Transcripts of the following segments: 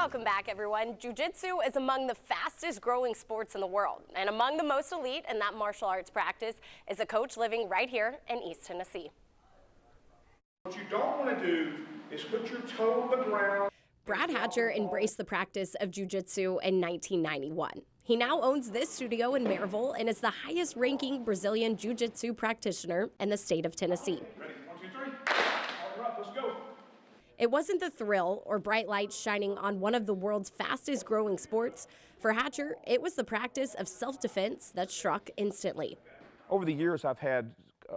Welcome back, everyone. Jiu-Jitsu is among the fastest growing sports in the world, and among the most elite in that martial arts practice is a coach living right here in East Tennessee. What you don't want to do is put your toe on the ground. Brad Hatcher embraced the practice of jiu-jitsu in 1991. He now owns this studio in Maryville and is the highest ranking Brazilian jiu-jitsu practitioner in the state of Tennessee. Ready? 1, 2, 3. All right, let's go. It wasn't the thrill or bright lights shining on one of the world's fastest growing sports. For Hatcher, it was the practice of self-defense that struck instantly. Over the years, I've had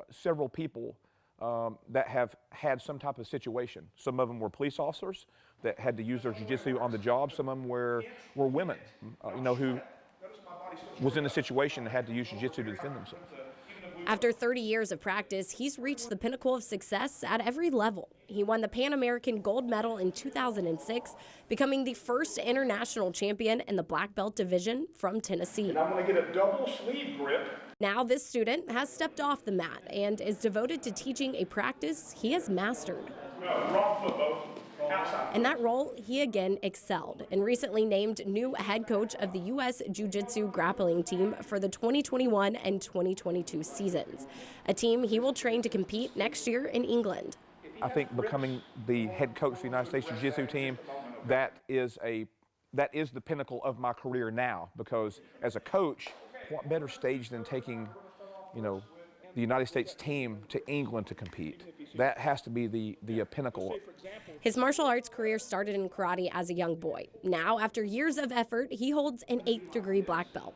several people that have had some type of situation. Some of them were police officers that had to use their jiu-jitsu on the job. Some of them were women, who was in a situation and had to use jiu-jitsu to defend themselves. After 30 years of practice, he's reached the pinnacle of success at every level. He won the Pan American gold medal in 2006, becoming the first international champion in the black belt division from Tennessee. And I'm going to get a double sleeve grip. Now this student has stepped off the mat and is devoted to teaching a practice he has mastered. No, wrong foot, both. Outside. In that role, he again excelled and recently named new head coach of the U.S. Jiujitsu Grappling team for the 2021 and 2022 seasons, a team he will train to compete next year in England. I think becoming the head coach of the United States Jiu-Jitsu team, that is the pinnacle of my career now, because as a coach, what better stage than taking, the United States team to England to compete? That has to be the pinnacle. His martial arts career started in karate as a young boy. Now, after years of effort, he holds an 8th degree black belt.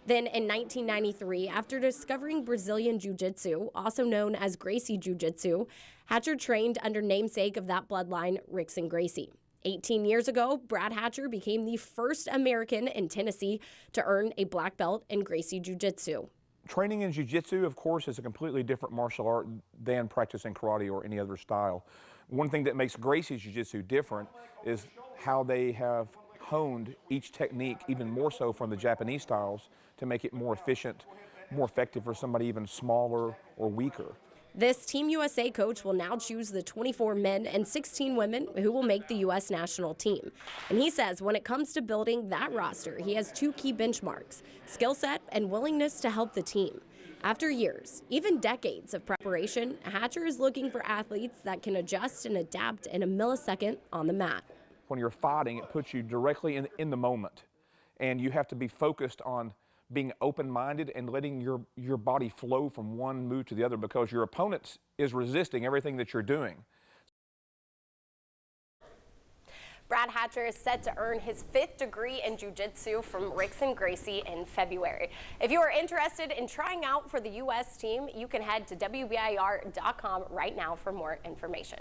Then in 1993, after discovering Brazilian Jiu-Jitsu, also known as Gracie Jiu-Jitsu, Hatcher trained under namesake of that bloodline, Rickson Gracie. 18 years ago, Brad Hatcher became the first American in Tennessee to earn a black belt in Gracie Jiu-Jitsu. Training in jiu-jitsu, of course, is a completely different martial art than practicing karate or any other style. One thing that makes Gracie jiu-jitsu different is how they have honed each technique even more so from the Japanese styles to make it more efficient, more effective for somebody even smaller or weaker. This Team USA coach will now choose the 24 men and 16 women who will make the U.S. national team. And he says when it comes to building that roster, he has 2 key benchmarks: skill set and willingness to help the team. After years, even decades of preparation, Hatcher is looking for athletes that can adjust and adapt in a millisecond on the mat. When you're fighting, it puts you directly in the moment, and you have to be focused on being open-minded and letting your body flow from one move to the other, because your opponent is resisting everything that you're doing. Brad Hatcher is set to earn his 5th degree in jiu-jitsu from Rickson Gracie in February. If you are interested in trying out for the U.S. team, you can head to WBIR.com right now for more information.